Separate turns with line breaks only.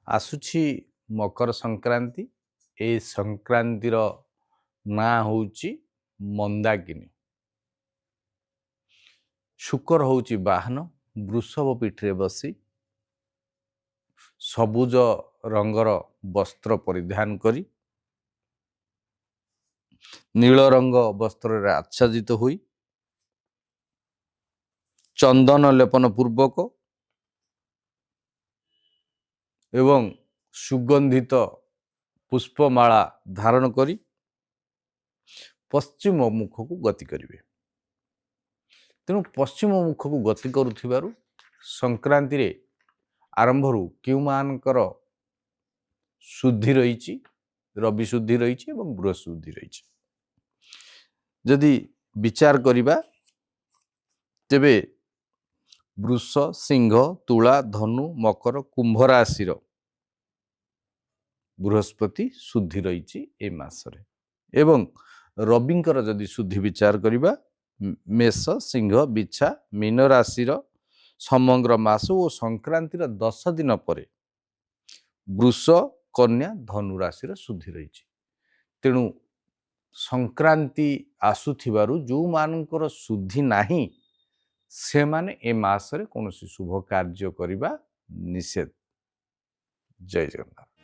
आसुछि मकर संक्रांति। ए संक्रांतिर ना होउची मंदाकिनी। शुकर होउची वाहन। वृषभ पीठरे बसी सबुज रंगर वस्त्र परिधान करी नील रंग वस्त्र रे आच्छादित हुई चंदन लेपन पूर्वक एवं सुगंधित पुष्पमाला धारण करी पश्चिम मुख को गति करिवे। तेणु पश्चिम मुख को गति करुथिबारु संक्रांति रे आरंभरू क्यों मानकर शुद्धि रही, रवि शुद्धि रही एवं बृहस्पति रही। जदि विचार करिबा तेबे वृष, सिंह, तुला, धनु, मकर, कुंभ राशिर बृहस्पति शुद्धि रही ए मासरे एवं रविंकर जदि शुद्धि विचार करिबा मेष, सिंह, बिछा, मीन राशिर समग्र मास और संक्रांतिर 10 दिन पर वृष, कन्या, धनु राशिर शुद्धि रही। तेणु संक्रांति आसुथिबारु जो मानकर शुद्धि नाही से माने ए मासरे कौन शुभ कार्य करिबा निषेध। जय जगन्नाथ।